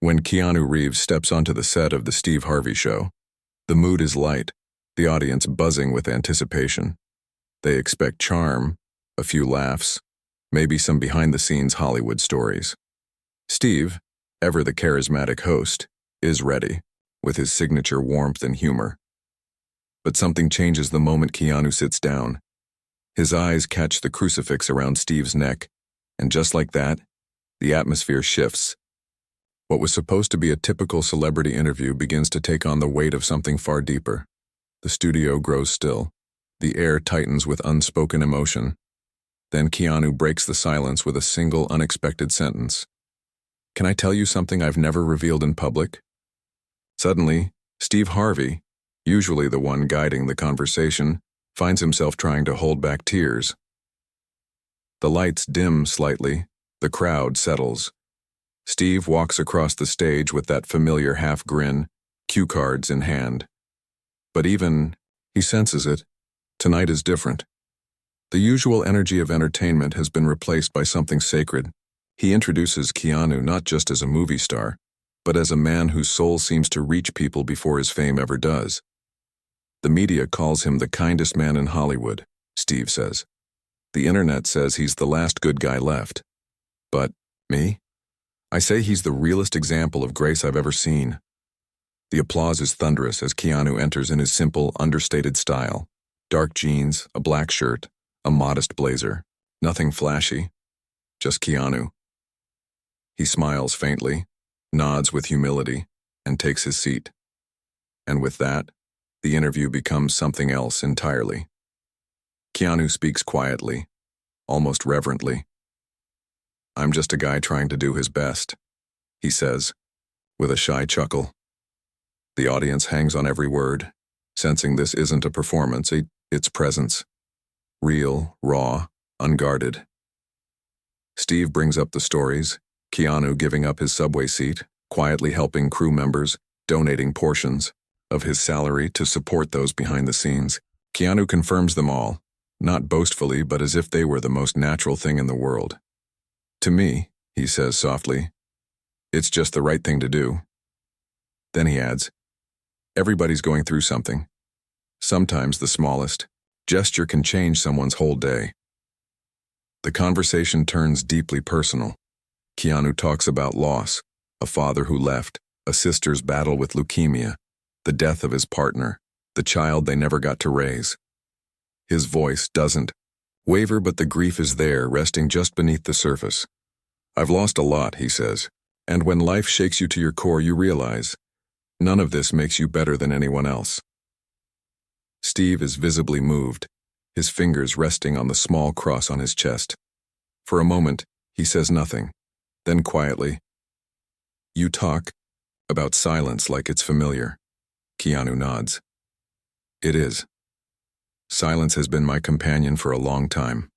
When Keanu Reeves steps onto the set of the Steve Harvey Show, the mood is light, the audience buzzing with anticipation. They expect charm, a few laughs, maybe some behind-the-scenes Hollywood stories. Steve, ever the charismatic host, is ready, with his signature warmth and humor. But something changes the moment Keanu sits down. His eyes catch the crucifix around Steve's neck, and just like that, the atmosphere shifts. What was supposed to be a typical celebrity interview begins to take on the weight of something far deeper. The studio grows still. The air tightens with unspoken emotion. Then Keanu breaks the silence with a single unexpected sentence. "Can I tell you something I've never revealed in public?" Suddenly, Steve Harvey, usually the one guiding the conversation, finds himself trying to hold back tears. The lights dim slightly. The crowd settles. Steve walks across the stage with that familiar half grin, cue cards in hand. But even, he senses it, tonight is different. The usual energy of entertainment has been replaced by something sacred. He introduces Keanu not just as a movie star, but as a man whose soul seems to reach people before his fame ever does. The media calls him the kindest man in Hollywood, Steve says. The internet says he's the last good guy left. But, me? I say he's the realest example of grace I've ever seen. The applause is thunderous as Keanu enters in his simple, understated style. Dark jeans, a black shirt, a modest blazer. Nothing flashy. Just Keanu. He smiles faintly, nods with humility, and takes his seat. And with that, the interview becomes something else entirely. Keanu speaks quietly, almost reverently. "I'm just a guy trying to do his best," he says, with a shy chuckle. The audience hangs on every word, sensing this isn't a performance, it's presence. Real, raw, unguarded. Steve brings up the stories, Keanu giving up his subway seat, quietly helping crew members, donating portions of his salary to support those behind the scenes. Keanu confirms them all, not boastfully but as if they were the most natural thing in the world. "To me," he says softly, "it's just the right thing to do." Then he adds, "Everybody's going through something. Sometimes the smallest gesture can change someone's whole day." The conversation turns deeply personal. Keanu talks about loss, a father who left, a sister's battle with leukemia, the death of his partner, the child they never got to raise. His voice doesn't waver, but the grief is there, resting just beneath the surface. "I've lost a lot," he says, "and when life shakes you to your core, you realize none of this makes you better than anyone else." Steve is visibly moved, his fingers resting on the small cross on his chest. For a moment, he says nothing. Then quietly, "You talk about silence like it's familiar." Keanu nods. "It is. Silence has been my companion for a long time.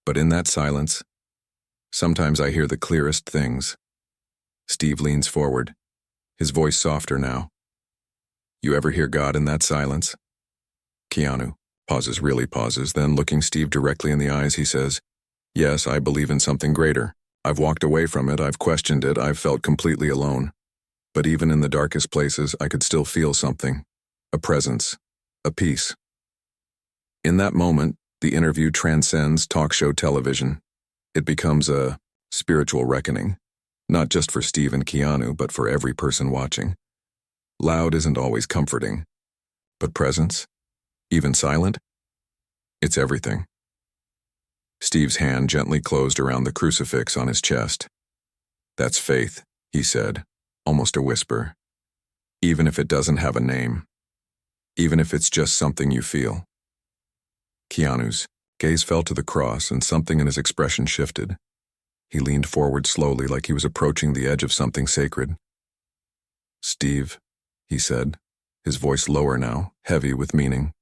But in that silence, sometimes I hear the clearest things." Steve leans forward, his voice softer now. "You ever hear God in that silence?" Keanu really pauses, then looking Steve directly in the eyes, he says, "Yes, I believe in something greater. I've walked away from it, I've questioned it, I've felt completely alone. But even in the darkest places, I could still feel something. A presence, a peace." In that moment, the interview transcends talk show television. It becomes a spiritual reckoning, not just for Steve and Keanu, but for every person watching. Loud isn't always comforting, but presence, even silent, it's everything. Steve's hand gently closed around the crucifix on his chest. "That's faith," he said, almost a whisper. "Even if it doesn't have a name. Even if it's just something you feel." Keanu's gaze fell to the cross and something in his expression shifted. He leaned forward slowly like he was approaching the edge of something sacred. "Steve," he said, his voice lower now, heavy with meaning.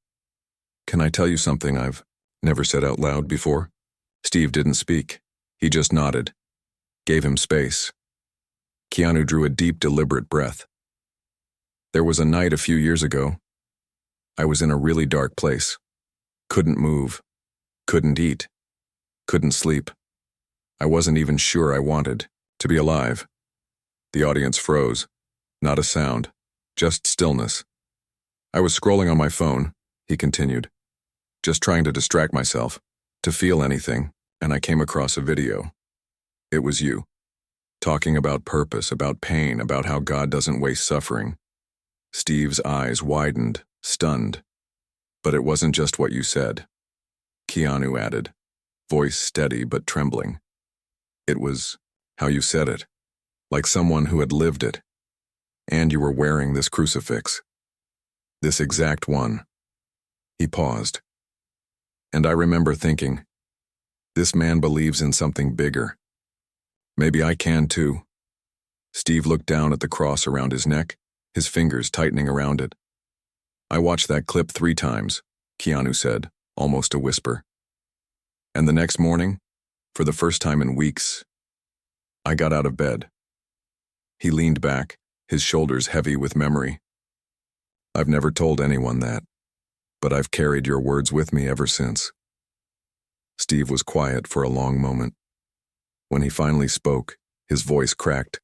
"Can I tell you something I've never said out loud before?" Steve didn't speak. He just nodded, gave him space. Keanu drew a deep, deliberate breath. "There was a night a few years ago. I was in a really dark place. Couldn't move, couldn't eat, couldn't sleep. I wasn't even sure I wanted to be alive. The audience froze. Not a sound. Just stillness. I was scrolling on my phone, he continued, just trying to distract myself, to feel anything, and I came across a video. It was you. Talking about purpose, about pain, about how God doesn't waste suffering. Steve's eyes widened, stunned. But it wasn't just what you said. Keanu added, voice steady but trembling. It was how you said it, like someone who had lived it. And you were wearing this crucifix. This exact one. He paused. And I remember thinking, this man believes in something bigger. Maybe I can too. Steve looked down at the cross around his neck, his fingers tightening around it. I watched that clip 3 times, Keanu said, almost a whisper. And the next morning, for the first time in weeks, I got out of bed. He leaned back, his shoulders heavy with memory. I've never told anyone that, but I've carried your words with me ever since. Steve was quiet for a long moment. When he finally spoke, his voice cracked.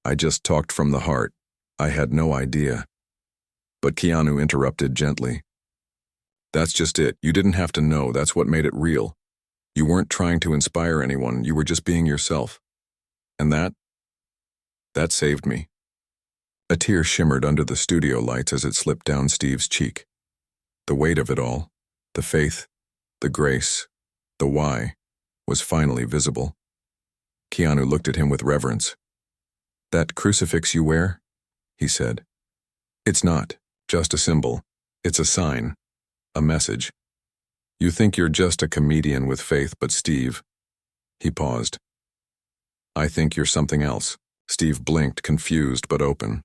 I just talked from the heart. I had no idea. But Keanu interrupted gently. That's just it. You didn't have to know. That's what made it real. You weren't trying to inspire anyone. You were just being yourself. And that saved me. A tear shimmered under the studio lights as it slipped down Steve's cheek. The weight of it all, the faith, the grace, the why, was finally visible. Keanu looked at him with reverence. That crucifix you wear? He said. It's not just a symbol. It's a sign, a message. You think you're just a comedian with faith, but Steve... He paused. I think you're something else. Steve blinked, confused but open.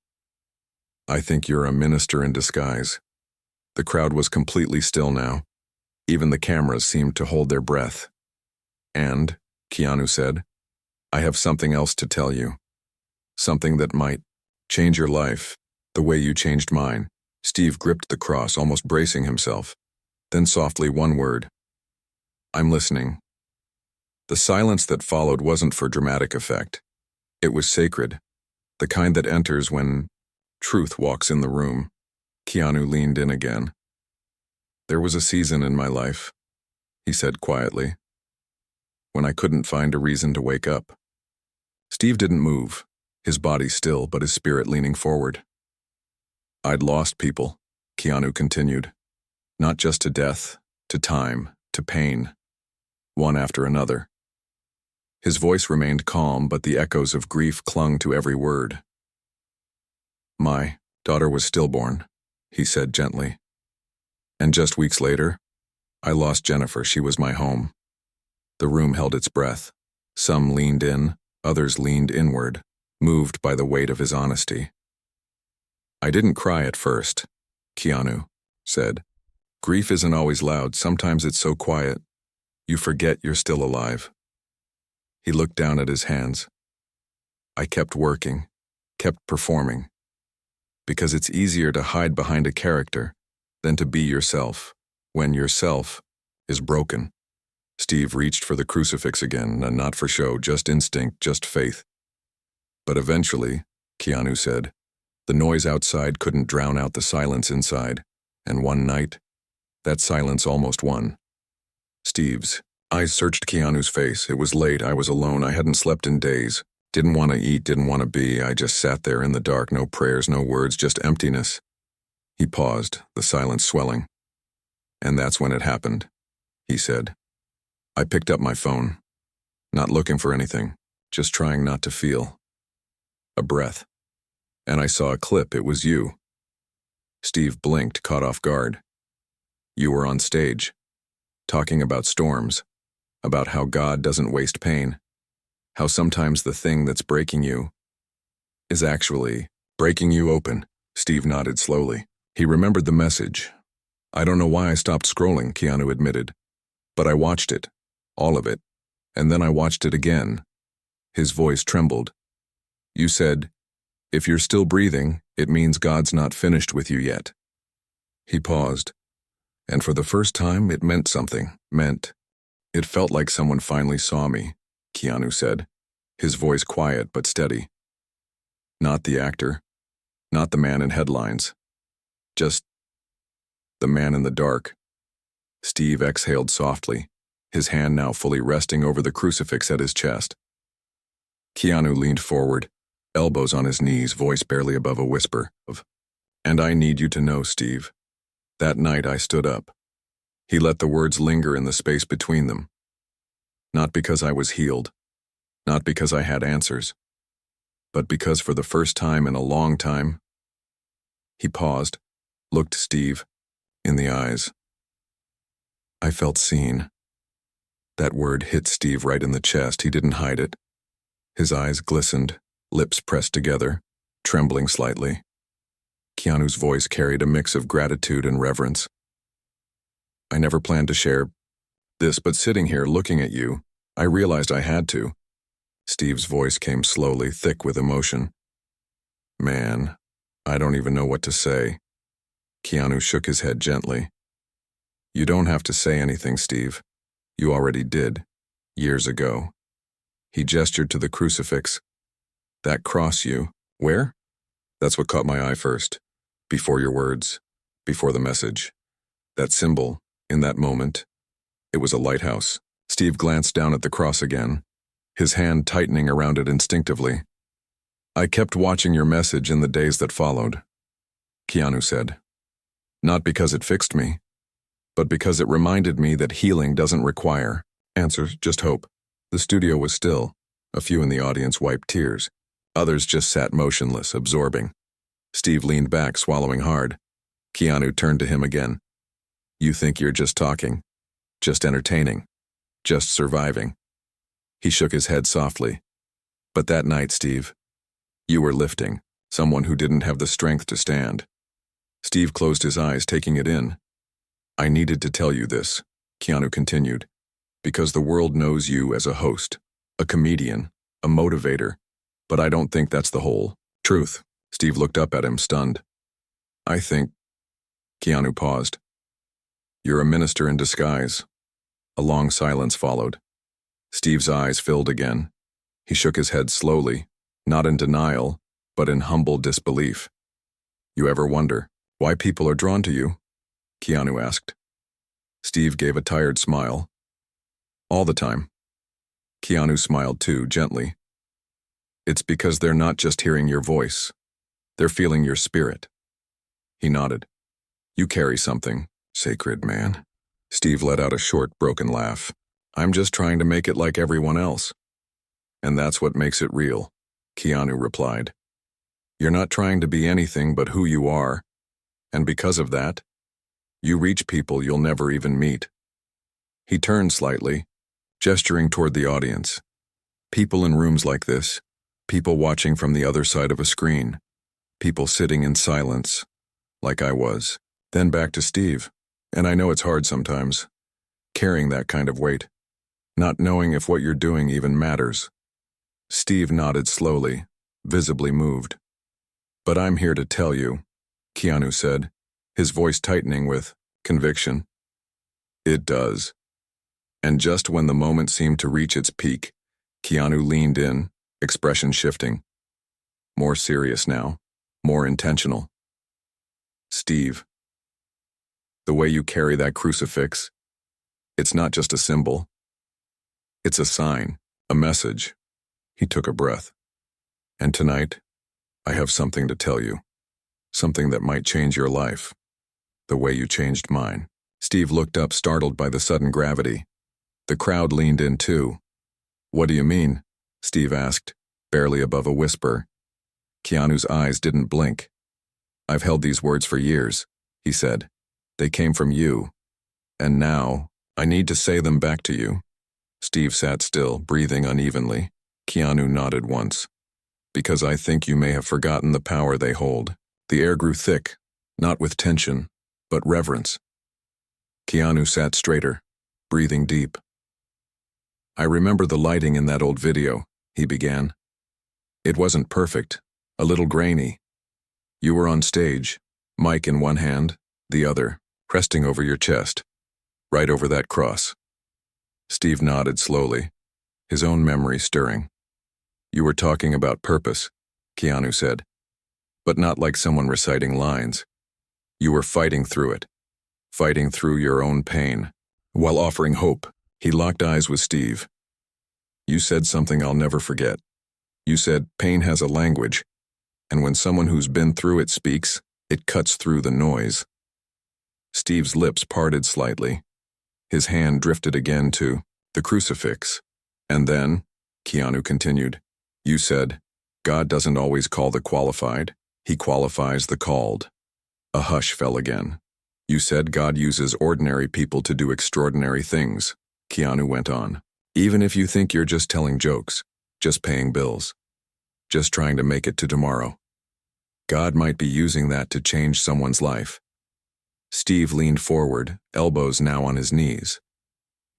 I think you're a minister in disguise. The crowd was completely still now. Even the cameras seemed to hold their breath. And, Keanu said, I have something else to tell you. Something that might change your life, the way you changed mine. Steve gripped the cross, almost bracing himself. Then softly, one word. I'm listening. The silence that followed wasn't for dramatic effect. It was sacred, the kind that enters when truth walks in the room. Keanu leaned in again. There was a season in my life, he said quietly, when I couldn't find a reason to wake up. Steve didn't move, his body still but his spirit leaning forward. I'd lost people, Keanu continued, not just to death, to time, to pain, one after another. His voice remained calm, but the echoes of grief clung to every word. My daughter was stillborn, he said gently. And just weeks later, I lost Jennifer. She was my home. The room held its breath. Some leaned in, others leaned inward, moved by the weight of his honesty. I didn't cry at first, Keanu said. Grief isn't always loud. Sometimes it's so quiet, you forget you're still alive. He looked down at his hands. I kept working, kept performing, because it's easier to hide behind a character than to be yourself, when yourself is broken. Steve reached for the crucifix again, and not for show, just instinct, just faith. But eventually, Keanu said, the noise outside couldn't drown out the silence inside, and one night, that silence almost won. Steve's eyes searched Keanu's face. It was late, I was alone, I hadn't slept in days. Didn't want to eat, didn't want to be. I just sat there in the dark, no prayers, no words, just emptiness. He paused, the silence swelling. And that's when it happened, he said. I picked up my phone, not looking for anything, just trying not to feel. A breath. And I saw a clip. It was you. Steve blinked, caught off guard. You were on stage, talking about storms, about how God doesn't waste pain, how sometimes the thing that's breaking you is actually breaking you open. Steve nodded slowly. He remembered the message. I don't know why I stopped scrolling, Keanu admitted, but I watched it, all of it, and then I watched it again. His voice trembled. You said, if you're still breathing, it means God's not finished with you yet. He paused, and for the first time it meant something, It felt like someone finally saw me, Keanu said, his voice quiet but steady. Not the actor, not the man in headlines. Just the man in the dark. Steve exhaled softly, his hand now fully resting over the crucifix at his chest. Keanu leaned forward, elbows on his knees, voice barely above a whisper of, "And I need you to know, Steve, that night I stood up." He let the words linger in the space between them. Not because I was healed, not because I had answers, but because for the first time in a long time, he paused, looked Steve in the eyes. I felt seen. That word hit Steve right in the chest. He didn't hide it. His eyes glistened, lips pressed together, trembling slightly. Keanu's voice carried a mix of gratitude and reverence. I never planned to share this, but sitting here looking at you, I realized I had to. Steve's voice came slowly, thick with emotion. Man, I don't even know what to say. Keanu shook his head gently. You don't have to say anything, Steve. You already did, years ago. He gestured to the crucifix. That cross you, where? That's what caught my eye first. Before your words, before the message. That symbol, in that moment, it was a lighthouse. Steve glanced down at the cross again, his hand tightening around it instinctively. I kept watching your message in the days that followed, Keanu said. Not because it fixed me, but because it reminded me that healing doesn't require answers, just hope. The studio was still. A few in the audience wiped tears. Others just sat motionless, absorbing. Steve leaned back, swallowing hard. Keanu turned to him again. You think you're just talking, just entertaining, just surviving. He shook his head softly. But that night, Steve, you were lifting someone who didn't have the strength to stand. Steve closed his eyes, taking it in. I needed to tell you this, Keanu continued, because the world knows you as a host, a comedian, a motivator, but I don't think that's the whole truth. Steve looked up at him, stunned. I think, Keanu paused. You're a minister in disguise. A long silence followed. Steve's eyes filled again. He shook his head slowly, not in denial, but in humble disbelief. You ever wonder why people are drawn to you? Keanu asked. Steve gave a tired smile. All the time. Keanu smiled too, gently. It's because they're not just hearing your voice. They're feeling your spirit. He nodded. You carry something, sacred man. Steve let out a short, broken laugh. I'm just trying to make it like everyone else. And that's what makes it real, Keanu replied. You're not trying to be anything but who you are. And because of that, you reach people you'll never even meet. He turned slightly, gesturing toward the audience. People in rooms like this, people watching from the other side of a screen, people sitting in silence, like I was. Then back to Steve. And I know it's hard sometimes, carrying that kind of weight, not knowing if what you're doing even matters. Steve nodded slowly, visibly moved. But I'm here to tell you, Keanu said, his voice tightening with conviction. It does. And just when the moment seemed to reach its peak, Keanu leaned in, expression shifting. More serious now, more intentional. Steve, the way you carry that crucifix, it's not just a symbol. It's a sign, a message. He took a breath. And tonight, I have something to tell you. Something that might change your life. The way you changed mine. Steve looked up, startled by the sudden gravity. The crowd leaned in too. What do you mean? Steve asked, barely above a whisper. Keanu's eyes didn't blink. I've held these words for years, he said. They came from you. And now, I need to say them back to you. Steve sat still, breathing unevenly. Keanu nodded once. Because I think you may have forgotten the power they hold. The air grew thick, not with tension, but reverence. Keanu sat straighter, breathing deep. I remember the lighting in that old video, he began. It wasn't perfect, a little grainy. You were on stage, mic in one hand, the other, resting over your chest, right over that cross. Steve nodded slowly, his own memory stirring. You were talking about purpose, Keanu said, but not like someone reciting lines. You were fighting through it, fighting through your own pain, while offering hope. He locked eyes with Steve. You said something I'll never forget. You said, pain has a language, and when someone who's been through it speaks, it cuts through the noise. Steve's lips parted slightly. His hand drifted again to the crucifix. And then, Keanu continued, you said, God doesn't always call the qualified, he qualifies the called. A hush fell again. You said God uses ordinary people to do extraordinary things, Keanu went on. Even if you think you're just telling jokes, just paying bills, just trying to make it to tomorrow. God might be using that to change someone's life. Steve leaned forward, elbows now on his knees.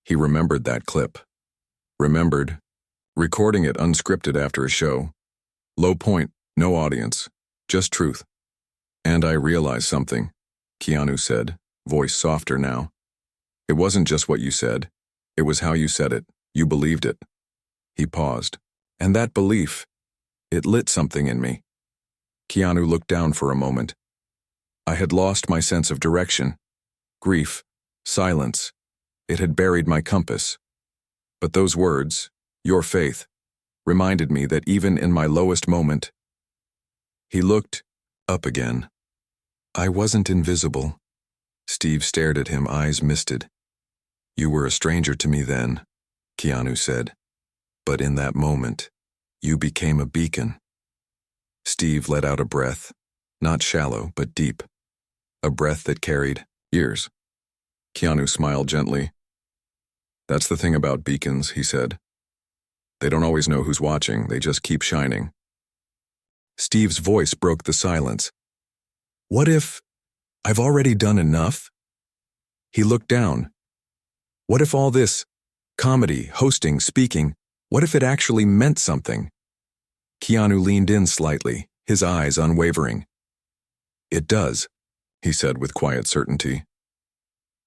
He remembered that clip. Remembered, recording it unscripted after a show. Low point, no audience, just truth. And I realized something, Keanu said, voice softer now. It wasn't just what you said. It was how you said it. You believed it. He paused. And that belief, it lit something in me. Keanu looked down for a moment. I had lost my sense of direction. Grief, silence. It had buried my compass. But those words, your faith, reminded me that even in my lowest moment. He looked up again. I wasn't invisible. Steve stared at him, eyes misted. You were a stranger to me then, Keanu said. But in that moment, you became a beacon. Steve let out a breath, not shallow, but deep. A breath that carried years. Keanu smiled gently. That's the thing about beacons, he said. They don't always know who's watching, they just keep shining. Steve's voice broke the silence. What if I've already done enough? He looked down. What if all this comedy, hosting, speaking, what if it actually meant something? Keanu leaned in slightly, his eyes unwavering. It does, he said with quiet certainty.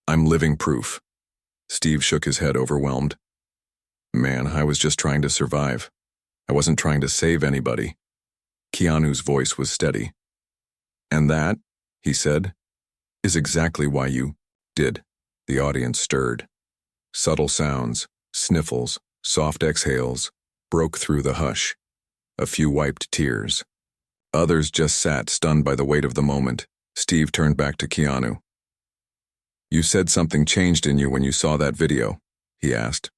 I'm living proof. Steve shook his head, overwhelmed. Man, I was just trying to survive. I wasn't trying to save anybody. Keanu's voice was steady. And that, he said, is exactly why you did. The audience stirred. Subtle sounds, sniffles, soft exhales, broke through the hush. A few wiped tears. Others just sat, stunned by the weight of the moment. Steve turned back to Keanu. You said something changed in you when you saw that video, he asked.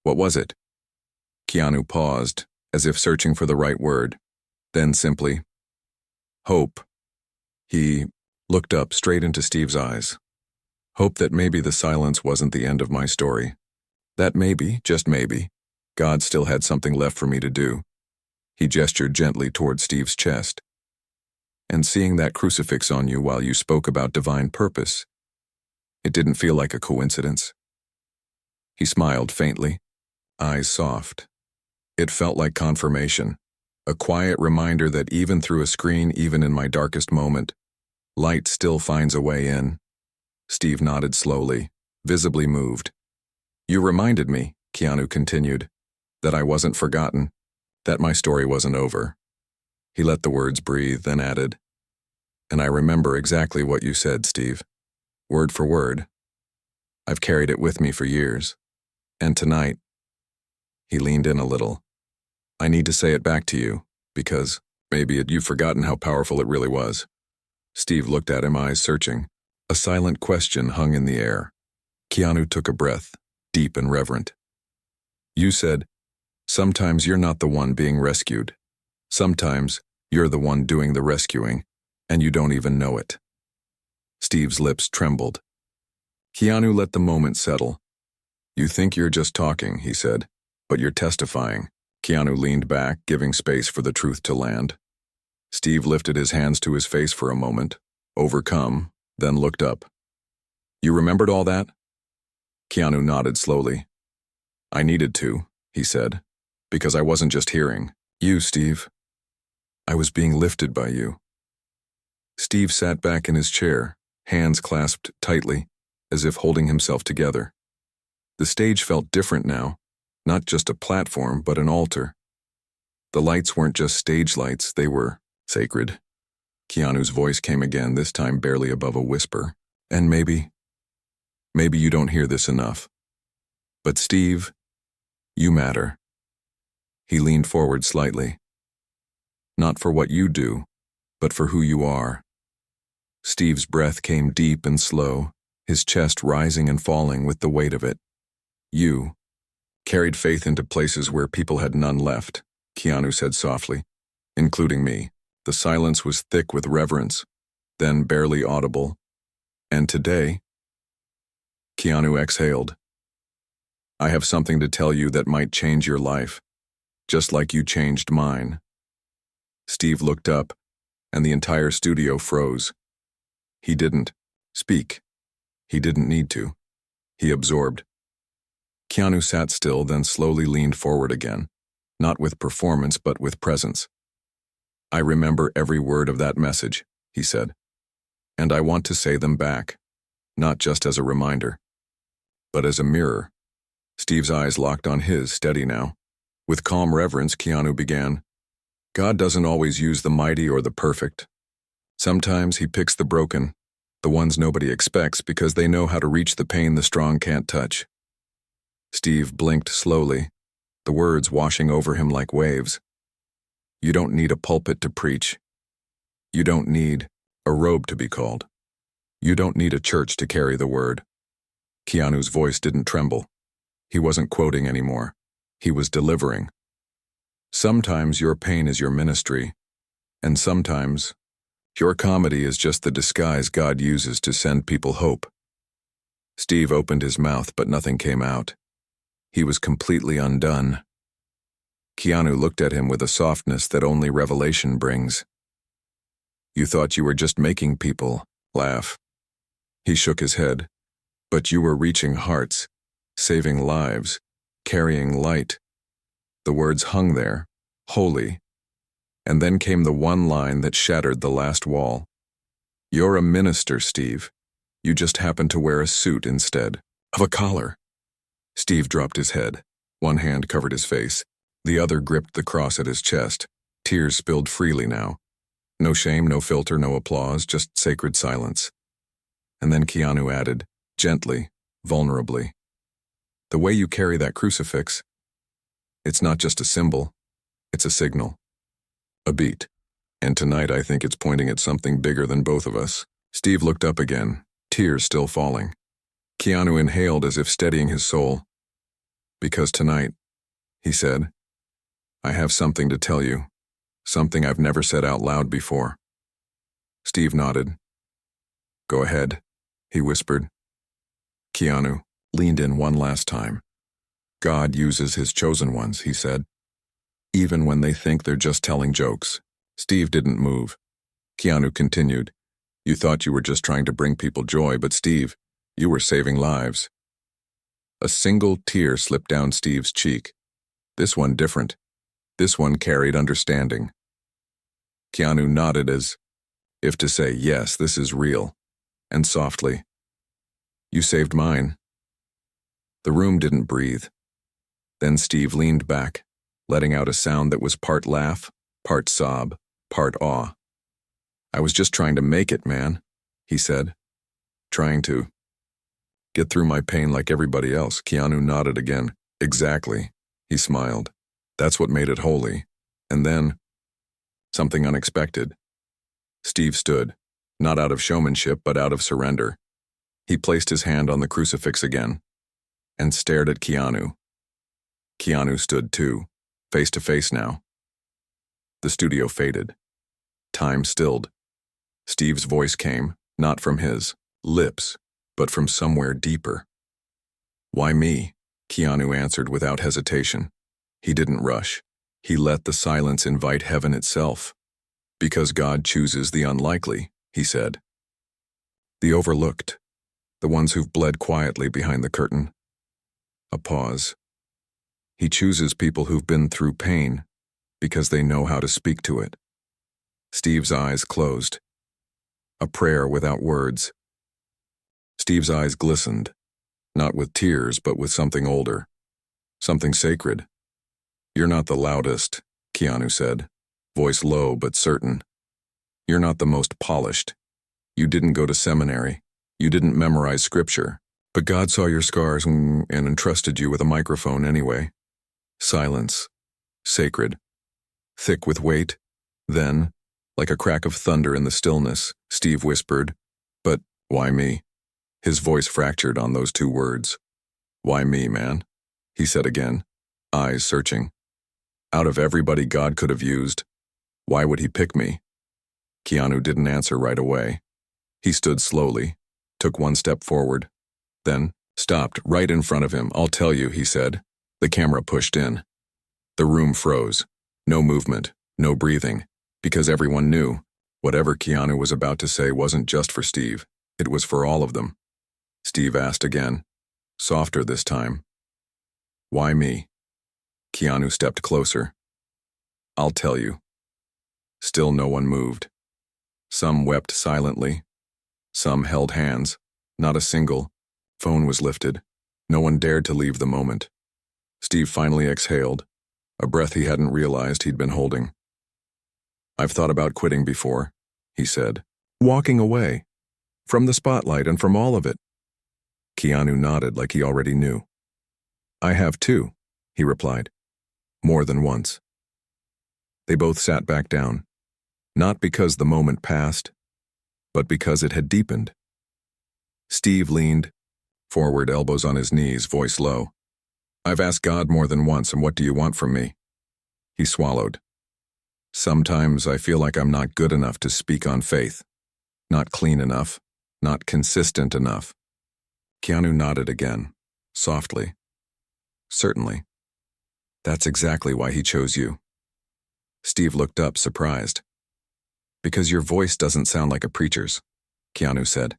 What was it? Keanu paused, as if searching for the right word. Then simply, hope. He looked up straight into Steve's eyes. Hope that maybe the silence wasn't the end of my story. That maybe, just maybe, God still had something left for me to do. He gestured gently toward Steve's chest. And seeing that crucifix on you while you spoke about divine purpose, it didn't feel like a coincidence. He smiled faintly, eyes soft. It felt like confirmation, a quiet reminder that even through a screen, even in my darkest moment, light still finds a way in. Steve nodded slowly, visibly moved. You reminded me, Keanu continued, that I wasn't forgotten, that my story wasn't over. He let the words breathe, then added, and I remember exactly what you said, Steve. Word for word. I've carried it with me for years. And tonight, he leaned in a little. I need to say it back to you, because maybe you've forgotten how powerful it really was. Steve looked at him, eyes searching. A silent question hung in the air. Keanu took a breath, deep and reverent. You said, sometimes you're not the one being rescued. Sometimes you're the one doing the rescuing, and you don't even know it. Steve's lips trembled. Keanu let the moment settle. You think you're just talking, he said, but you're testifying. Keanu leaned back, giving space for the truth to land. Steve lifted his hands to his face for a moment, overcome, then looked up. You remembered all that? Keanu nodded slowly. I needed to, he said, because I wasn't just hearing. You, Steve. I was being lifted by you. Steve sat back in his chair, hands clasped tightly, as if holding himself together. The stage felt different now, not just a platform, but an altar. The lights weren't just stage lights, they were sacred. Keanu's voice came again, this time barely above a whisper. And maybe you don't hear this enough. But Steve, you matter. He leaned forward slightly. Not for what you do, but for who you are. Steve's breath came deep and slow, his chest rising and falling with the weight of it. You carried faith into places where people had none left, Keanu said softly, including me. The silence was thick with reverence, then barely audible. And today, Keanu exhaled. I have something to tell you that might change your life, just like you changed mine. Steve looked up, and the entire studio froze. He didn't speak. He didn't need to. He absorbed. Keanu sat still, then slowly leaned forward again, not with performance but with presence. I remember every word of that message, he said. And I want to say them back, not just as a reminder, but as a mirror. Steve's eyes locked on his, steady now. With calm reverence, Keanu began, God doesn't always use the mighty or the perfect. Sometimes he picks the broken, the ones nobody expects because they know how to reach the pain the strong can't touch. Steve blinked slowly, the words washing over him like waves. You don't need a pulpit to preach. You don't need a robe to be called. You don't need a church to carry the word. Keanu's voice didn't tremble. He wasn't quoting anymore. He was delivering. Sometimes your pain is your ministry, and sometimes your comedy is just the disguise God uses to send people hope. Steve opened his mouth, but nothing came out. He was completely undone. Keanu looked at him with a softness that only revelation brings. You thought you were just making people laugh. He shook his head. But you were reaching hearts, saving lives, carrying light. The words hung there, holy. And then came the one line that shattered the last wall. You're a minister, Steve. You just happen to wear a suit instead of a collar. Steve dropped his head. One hand covered his face. The other gripped the cross at his chest. Tears spilled freely now. No shame, no filter, no applause, just sacred silence. And then Keanu added, gently, vulnerably, the way you carry that crucifix, it's not just a symbol, it's a signal, a beat. And tonight I think it's pointing at something bigger than both of us. Steve looked up again, tears still falling. Keanu inhaled as if steadying his soul. Because tonight, he said, I have something to tell you, something I've never said out loud before. Steve nodded. Go ahead, he whispered. Keanu leaned in one last time. God uses his chosen ones, he said, even when they think they're just telling jokes. Steve didn't move. Keanu continued, you thought you were just trying to bring people joy, but Steve, you were saving lives. A single tear slipped down Steve's cheek. This one different. This one carried understanding. Keanu nodded as if to say, yes, this is real, and softly, you saved mine. The room didn't breathe. Then Steve leaned back, letting out a sound that was part laugh, part sob, part awe. I was just trying to make it, man, he said. Trying to get through my pain like everybody else. Keanu nodded again. Exactly, he smiled. That's what made it holy. And then, something unexpected. Steve stood, not out of showmanship, but out of surrender. He placed his hand on the crucifix again and stared at Keanu. Keanu stood too, face to face now. The studio faded. Time stilled. Steve's voice came, not from his lips, but from somewhere deeper. Why me? Keanu answered without hesitation. He didn't rush. He let the silence invite heaven itself. Because God chooses the unlikely, he said. The overlooked. The ones who've bled quietly behind the curtain. A pause. He chooses people who've been through pain because they know how to speak to it. Steve's eyes closed. A prayer without words. Steve's eyes glistened, not with tears, but with something older, something sacred. You're not the loudest, Keanu said, voice low but certain. You're not the most polished. You didn't go to seminary. You didn't memorize scripture. But God saw your scars and entrusted you with a microphone anyway. Silence. Sacred. Thick with weight. Then, like a crack of thunder in the stillness, Steve whispered, "But why me?" His voice fractured on those two words. "Why me, man?" he said again, eyes searching. "Out of everybody God could have used, why would he pick me?" Keanu didn't answer right away. He stood slowly, took one step forward, then stopped right in front of him. "I'll tell you," he said. The camera pushed in. The room froze. No movement, no breathing, because everyone knew whatever Keanu was about to say wasn't just for Steve. It was for all of them. Steve asked again, softer this time. "Why me?" Keanu stepped closer. "I'll tell you." Still no one moved. Some wept silently. Some held hands. Not a single. Phone was lifted. No one dared to leave the moment. Steve finally exhaled, a breath he hadn't realized he'd been holding. "I've thought about quitting before," he said. "Walking away. From the spotlight and from all of it." Keanu nodded like he already knew. "I have too," he replied. "More than once." They both sat back down. Not because the moment passed, but because it had deepened. Steve leaned forward, elbows on his knees, voice low. "I've asked God more than once, and what do you want from me?" He swallowed. "Sometimes I feel like I'm not good enough to speak on faith. Not clean enough, not consistent enough." Keanu nodded again, softly. "Certainly. That's exactly why he chose you." Steve looked up, surprised. "Because your voice doesn't sound like a preacher's," Keanu said.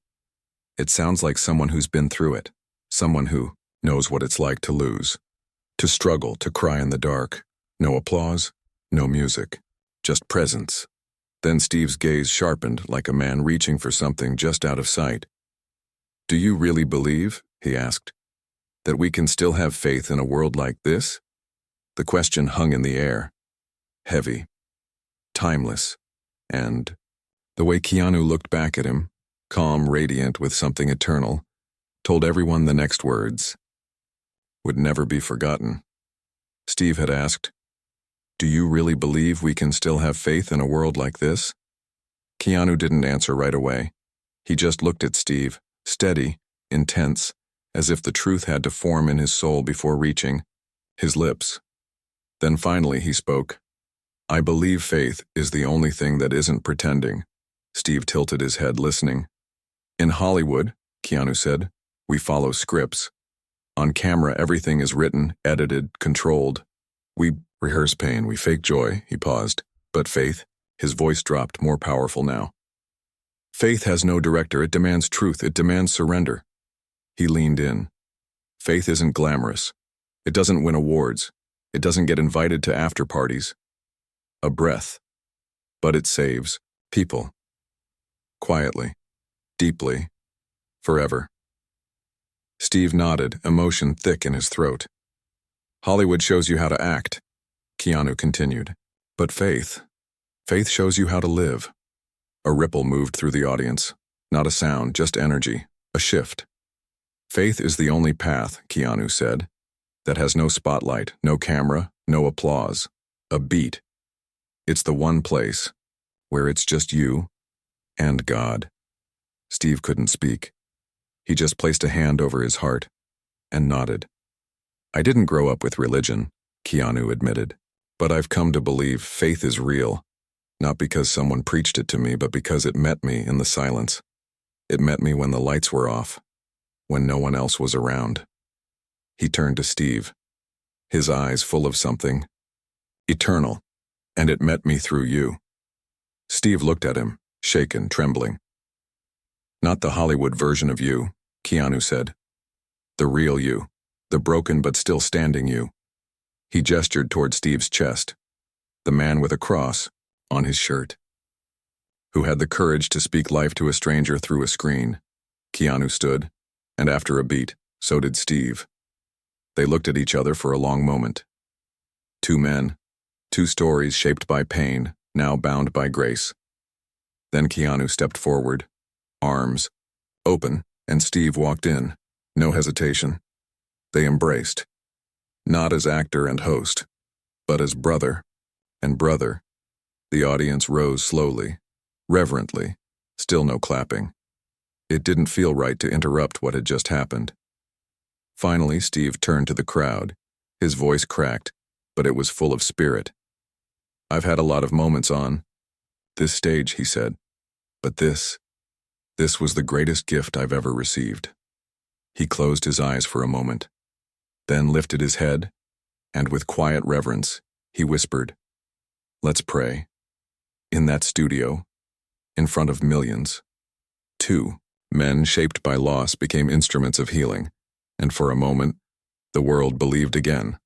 "It sounds like someone who's been through it, someone who knows what it's like to lose, to struggle, to cry in the dark. No applause, no music, just presence." Then Steve's gaze sharpened like a man reaching for something just out of sight. "Do you really believe," he asked, "that we can still have faith in a world like this?" The question hung in the air, heavy, timeless, and the way Keanu looked back at him, calm, radiant with something eternal, told everyone the next words would never be forgotten. Steve had asked, "Do you really believe we can still have faith in a world like this?" Keanu didn't answer right away. He just looked at Steve, steady, intense, as if the truth had to form in his soul before reaching his lips. Then finally he spoke. "I believe faith is the only thing that isn't pretending." Steve tilted his head, listening. "In Hollywood," Keanu said, "we follow scripts. On camera, everything is written, edited, controlled. We rehearse pain, we fake joy." He paused. "But faith?" His voice dropped, more powerful now. "Faith has no director. It demands truth. It demands surrender." He leaned in. "Faith isn't glamorous. It doesn't win awards. It doesn't get invited to after parties. A breath. But it saves people. Quietly. Deeply. Forever." Steve nodded, emotion thick in his throat. "Hollywood shows you how to act," Keanu continued. "But faith shows you how to live." A ripple moved through the audience. Not a sound, just energy, a shift. "Faith is the only path," Keanu said, "that has no spotlight, no camera, no applause. A beat. It's the one place where it's just you and God." Steve couldn't speak. He just placed a hand over his heart and nodded. "I didn't grow up with religion," Keanu admitted, "but I've come to believe faith is real, not because someone preached it to me, but because it met me in the silence. It met me when the lights were off, when no one else was around." He turned to Steve, his eyes full of something eternal, "And it met me through you." Steve looked at him, shaken, trembling. "Not the Hollywood version of you," Keanu said. "The real you, the broken but still standing you." He gestured toward Steve's chest, the man with a cross on his shirt, who had the courage to speak life to a stranger through a screen. Keanu stood, and after a beat, so did Steve. They looked at each other for a long moment. Two men, Two stories shaped by pain, now bound by grace. Then Keanu stepped forward, arms open, and Steve walked in. No hesitation. They embraced. Not as actor and host, but as brother and brother. The audience rose slowly, reverently, still no clapping. It didn't feel right to interrupt what had just happened. Finally, Steve turned to the crowd. His voice cracked, but it was full of spirit. "I've had a lot of moments on this stage," he said, "but this was the greatest gift I've ever received." He closed his eyes for a moment, then lifted his head, and with quiet reverence, he whispered, "Let's pray." In that studio, in front of millions, two men shaped by loss became instruments of healing, and for a moment, the world believed again.